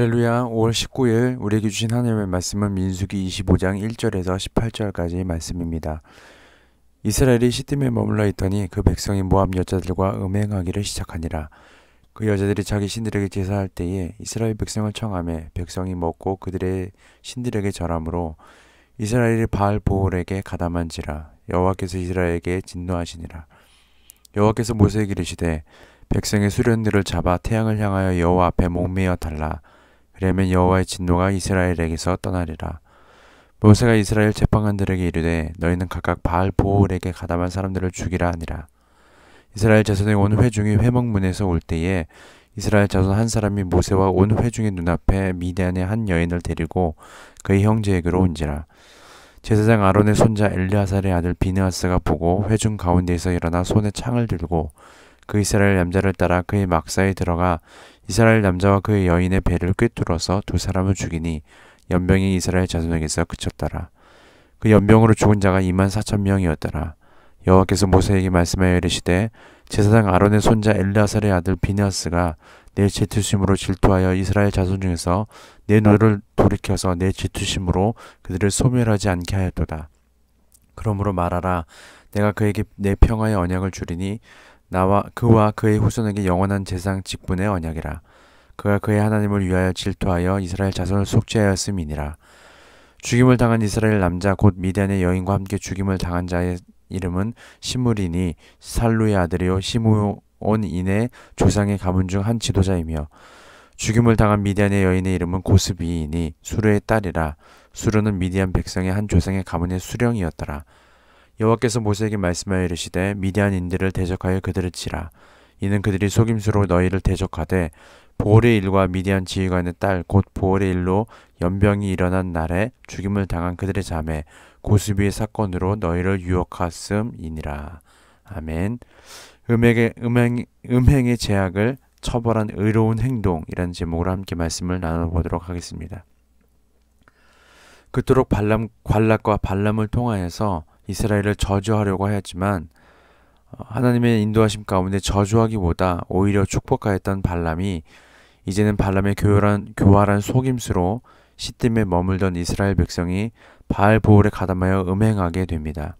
할렐루야. 5월 19일 우리에게 주신 하나님의 말씀은 민수기 25장 1절에서 18절까지의 말씀입니다. 이스라엘이 시딤에 머물러 있더니 그 백성이 모압 여자들과 음행하기를 시작하니라. 그 여자들이 자기 신들에게 제사할 때에 이스라엘 백성을 청하매 백성이 먹고 그들의 신들에게 절함으로 이스라엘이 바알 보올에게 가담한지라. 여호와께서 이스라엘에게 진노하시니라. 여호와께서 모세에게 이르시되 백성의 수련들을 잡아 태양을 향하여 여호와 앞에 목매어 달라. 그러면 여호와의 진노가 이스라엘에게서 떠나리라. 모세가 이스라엘 재판관들에게 이르되 너희는 각각 바알 보올에게 가담한 사람들을 죽이라 하니라. 이스라엘 자손의 온 회중이 회막문에서 올 때에 이스라엘 자손 한 사람이 모세와 온 회중의 눈앞에 미디안의 한 여인을 데리고 그의 형제에게로 온지라. 제사장 아론의 손자 엘르아살의 아들 비느하스가 보고 회중 가운데에서 일어나 손에 창을 들고 그 이스라엘 남자를 따라 그의 막사에 들어가 이스라엘 남자와 그의 여인의 배를 꿰뚫어서 두 사람을 죽이니 연병이 이스라엘 자손에게서 그쳤더라. 그 연병으로 죽은 자가 24,000명이었더라. 여호와께서 모세에게 말씀하여 이르시되 제사장 아론의 손자 엘르아살의 아들 비느하스가 내 질투심으로 질투하여 이스라엘 자손 중에서 내 노를 돌이켜서 내 질투심으로 그들을 소멸하지 않게 하였도다. 그러므로 말하라. 내가 그에게 내 평화의 언약을 주리니 나와 그와 그의 후손에게 영원한 제사장 직분의 언약이라. 그가 그의 하나님을 위하여 질투하여 이스라엘 자손을 속죄하였음이니라. 죽임을 당한 이스라엘 남자 곧 미디안의 여인과 함께 죽임을 당한 자의 이름은 시므리니 살루의 아들이요 시므온인의 조상의 가문 중 한 지도자이며 죽임을 당한 미디안의 여인의 이름은 고스비이니 수르의 딸이라. 수르는 미디안 백성의 한 조상의 가문의 수령이었더라. 여호와께서 모세에게 말씀하여 이르시되 미디안인들을 대적하여 그들을 치라. 이는 그들이 속임수로 너희를 대적하되 보올의 일과 미디안 지휘관의 딸 곧 보올의 일로 연병이 일어난 날에 죽임을 당한 그들의 자매 고스비의 사건으로 너희를 유혹하음이니라. 아멘. 음행의 제약을 처벌한 의로운 행동이라는 제목으로 함께 말씀을 나눠보도록 하겠습니다. 그토록 관락과 발람을 통하여서 이스라엘을 저주하려고 하였지만 하나님의 인도하심 가운데 저주하기보다 오히려 축복하였던 발람이 이제는 발람의 교활한 속임수로 시딤에 머물던 이스라엘 백성이 바알 보올에 가담하여 음행하게 됩니다.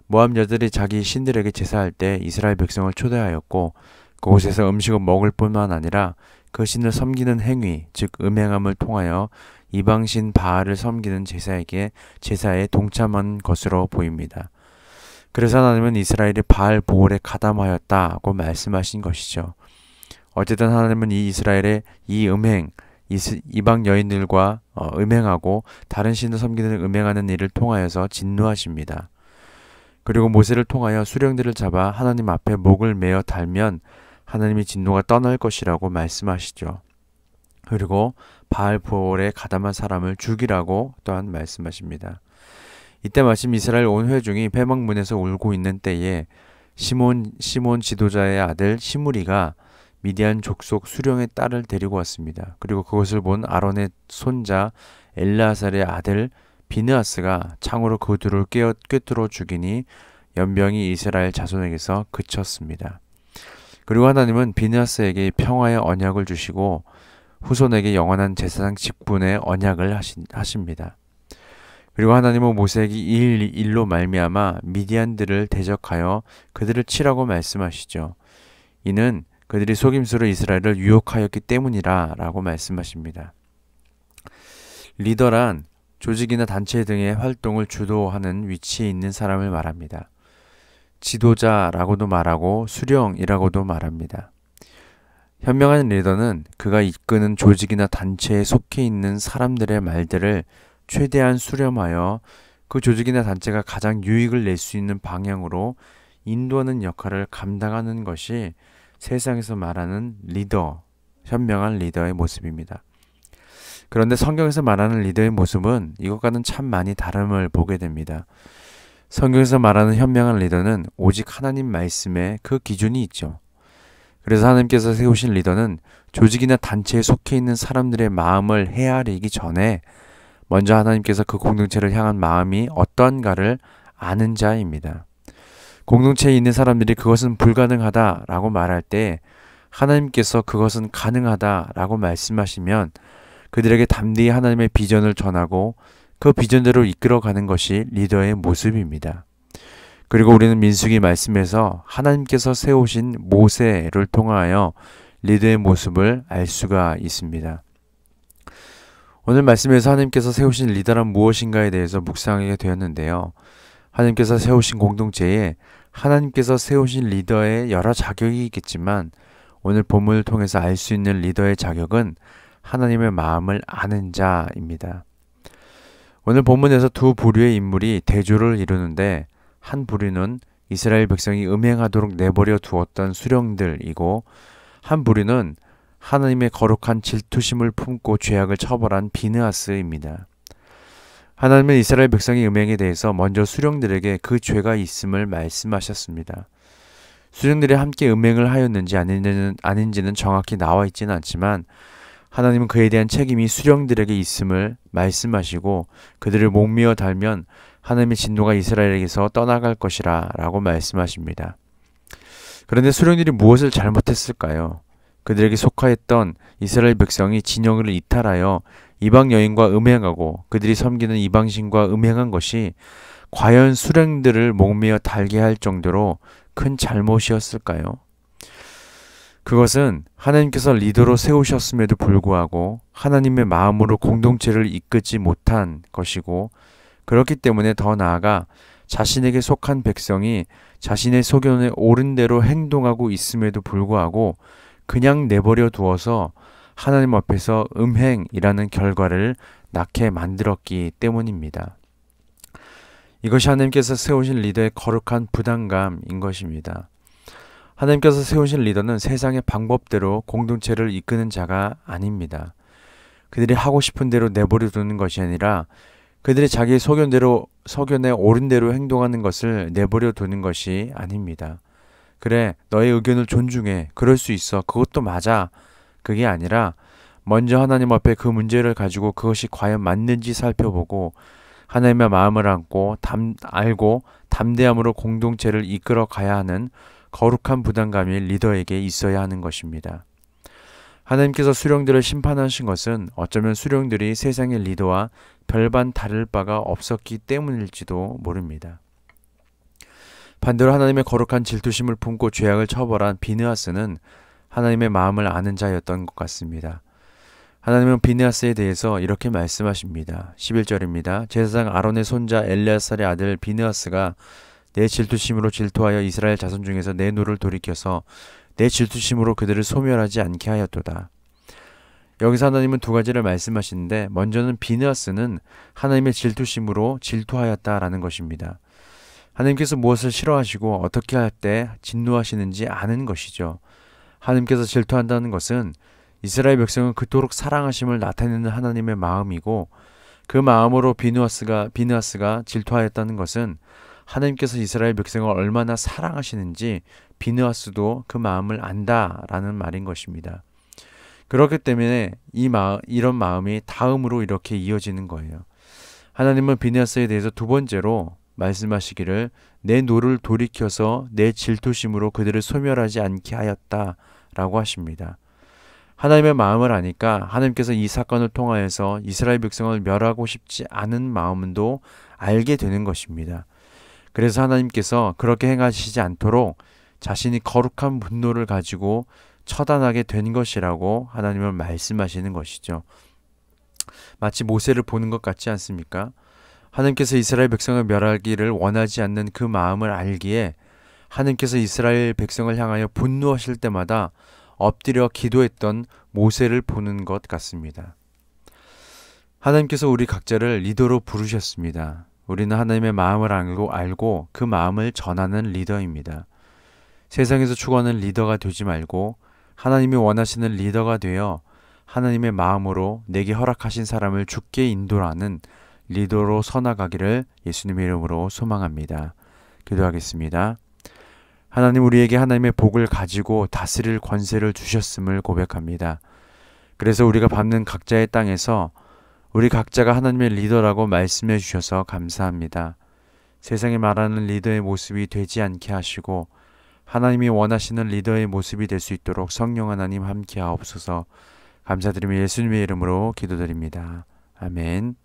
모압 여자들이 자기 신들에게 제사할 때 이스라엘 백성을 초대하였고 그곳에서 음식을 먹을 뿐만 아니라 그 신을 섬기는 행위, 즉 음행함을 통하여 이방신 바알을 섬기는 제사에 동참한 것으로 보입니다. 그래서 하나님은 이스라엘이 바알 보올에 가담하였다고 말씀하신 것이죠. 어쨌든 하나님은 이 이스라엘의 이 음행, 이방 여인들과 음행하고 다른 신을 섬기는 음행하는 일을 통하여서 진노하십니다. 그리고 모세를 통하여 수령들을 잡아 하나님 앞에 목을 메어 달면 하나님의 진노가 떠날 것이라고 말씀하시죠. 그리고 바알 보올에 가담한 사람을 죽이라고 또한 말씀하십니다. 이때 마침 이스라엘 온 회중이 회막문에서 울고 있는 때에 시몬 지도자의 아들 시므리가 미디안 족속 수령의 딸을 데리고 왔습니다. 그리고 그것을 본 아론의 손자 엘르아살의 아들 비느하스가 창으로 그 둘을 꿰뚫어 죽이니 연병이 이스라엘 자손에게서 그쳤습니다. 그리고 하나님은 비느하스에게 평화의 언약을 주시고 후손에게 영원한 제사장 직분의 언약을 하십니다. 그리고 하나님은 모세에게 이 일로 말미암아 미디안들을 대적하여 그들을 치라고 말씀하시죠. 이는 그들이 속임수로 이스라엘을 유혹하였기 때문이라 라고 말씀하십니다. 리더란 조직이나 단체 등의 활동을 주도하는 위치에 있는 사람을 말합니다. 지도자라고도 말하고 수령이라고도 말합니다. 현명한 리더는 그가 이끄는 조직이나 단체에 속해 있는 사람들의 말들을 최대한 수렴하여 그 조직이나 단체가 가장 유익을 낼 수 있는 방향으로 인도하는 역할을 감당하는 것이 세상에서 말하는 리더, 현명한 리더의 모습입니다. 그런데 성경에서 말하는 리더의 모습은 이것과는 참 많이 다름을 보게 됩니다. 성경에서 말하는 현명한 리더는 오직 하나님 말씀에 그 기준이 있죠. 그래서 하나님께서 세우신 리더는 조직이나 단체에 속해 있는 사람들의 마음을 헤아리기 전에 먼저 하나님께서 그 공동체를 향한 마음이 어떤가를 아는 자입니다. 공동체에 있는 사람들이 그것은 불가능하다라고 말할 때 하나님께서 그것은 가능하다라고 말씀하시면 그들에게 담대히 하나님의 비전을 전하고 그 비전대로 이끌어가는 것이 리더의 모습입니다. 그리고 우리는 민수기 말씀에서 하나님께서 세우신 모세를 통하여 리더의 모습을 알 수가 있습니다. 오늘 말씀에서 하나님께서 세우신 리더란 무엇인가에 대해서 묵상하게 되었는데요. 하나님께서 세우신 공동체에 하나님께서 세우신 리더의 여러 자격이 있겠지만 오늘 본문을 통해서 알 수 있는 리더의 자격은 하나님의 마음을 아는 자입니다. 오늘 본문에서 두 부류의 인물이 대조를 이루는데 한 부류는 이스라엘 백성이 음행하도록 내버려 두었던 수령들이고 한 부류는 하나님의 거룩한 질투심을 품고 죄악을 처벌한 비느하스입니다. 하나님은 이스라엘 백성의 음행에 대해서 먼저 수령들에게 그 죄가 있음을 말씀하셨습니다. 수령들이 함께 음행을 하였는지 아닌지는 정확히 나와 있지는 않지만 하나님은 그에 대한 책임이 수령들에게 있음을 말씀하시고 그들을 목매어 달면 하나님의 진노가 이스라엘에게서 떠나갈 것이라 라고 말씀하십니다. 그런데 수령들이 무엇을 잘못했을까요? 그들에게 속하였던 이스라엘 백성이 진영을 이탈하여 이방 여인과 음행하고 그들이 섬기는 이방신과 음행한 것이 과연 수령들을 목매어 달게 할 정도로 큰 잘못이었을까요? 그것은 하나님께서 리더로 세우셨음에도 불구하고 하나님의 마음으로 공동체를 이끄지 못한 것이고 그렇기 때문에 더 나아가 자신에게 속한 백성이 자신의 소견에 옳은 대로 행동하고 있음에도 불구하고 그냥 내버려 두어서 하나님 앞에서 음행이라는 결과를 낳게 만들었기 때문입니다. 이것이 하나님께서 세우신 리더의 거룩한 부담감인 것입니다. 하나님께서 세우신 리더는 세상의 방법대로 공동체를 이끄는 자가 아닙니다. 그들이 하고 싶은 대로 내버려 두는 것이 아니라 그들이 자기의 소견에 옳은 대로 행동하는 것을 내버려 두는 것이 아닙니다. 그래, 너의 의견을 존중해. 그럴 수 있어. 그것도 맞아. 그게 아니라 먼저 하나님 앞에 그 문제를 가지고 그것이 과연 맞는지 살펴보고 하나님의 마음을 알고 담대함으로 공동체를 이끌어 가야 하는 거룩한 부담감이 리더에게 있어야 하는 것입니다. 하나님께서 수령들을 심판하신 것은 어쩌면 수령들이 세상의 리더와 별반 다를 바가 없었기 때문일지도 모릅니다. 반대로 하나님의 거룩한 질투심을 품고 죄악을 처벌한 비느하스는 하나님의 마음을 아는 자였던 것 같습니다. 하나님은 비느하스에 대해서 이렇게 말씀하십니다. 11절입니다. 제사장 아론의 손자 엘레아살의 아들 비느하스가 내 질투심으로 질투하여 이스라엘 자손 중에서 내 노를 돌이켜서 내 질투심으로 그들을 소멸하지 않게 하였도다. 여기서 하나님은 두 가지를 말씀하시는데 먼저는 비느하스는 하나님의 질투심으로 질투하였다라는 것입니다. 하나님께서 무엇을 싫어하시고 어떻게 할 때 진노하시는지 아는 것이죠. 하나님께서 질투한다는 것은 이스라엘 백성은 그토록 사랑하심을 나타내는 하나님의 마음이고 그 마음으로 비느하스가 질투하였다는 것은 하나님께서 이스라엘 백성을 얼마나 사랑하시는지 비느하스도 그 마음을 안다라는 말인 것입니다. 그렇기 때문에 이런 마음이 다음으로 이렇게 이어지는 거예요. 하나님은 비느하스에 대해서 두 번째로 말씀하시기를 내 노를 돌이켜서 내 질투심으로 그들을 소멸하지 않게 하였다라고 하십니다. 하나님의 마음을 아니까 하나님께서 이 사건을 통하여서 이스라엘 백성을 멸하고 싶지 않은 마음도 알게 되는 것입니다. 그래서 하나님께서 그렇게 행하시지 않도록 자신이 거룩한 분노를 가지고 처단하게 된 것이라고 하나님은 말씀하시는 것이죠. 마치 모세를 보는 것 같지 않습니까? 하나님께서 이스라엘 백성을 멸하기를 원하지 않는 그 마음을 알기에 하나님께서 이스라엘 백성을 향하여 분노하실 때마다 엎드려 기도했던 모세를 보는 것 같습니다. 하나님께서 우리 각자를 리더로 부르셨습니다. 우리는 하나님의 마음을 알고 그 마음을 전하는 리더입니다. 세상에서 추구하는 리더가 되지 말고 하나님이 원하시는 리더가 되어 하나님의 마음으로 내게 허락하신 사람을 주께 인도하는 리더로 서나가기를 예수님의 이름으로 소망합니다. 기도하겠습니다. 하나님, 우리에게 하나님의 복을 가지고 다스릴 권세를 주셨음을 고백합니다. 그래서 우리가 밟는 각자의 땅에서 우리 각자가 하나님의 리더라고 말씀해 주셔서 감사합니다. 세상에 말하는 리더의 모습이 되지 않게 하시고 하나님이 원하시는 리더의 모습이 될 수 있도록 성령 하나님 함께 하옵소서. 감사드리며 예수님의 이름으로 기도드립니다. 아멘.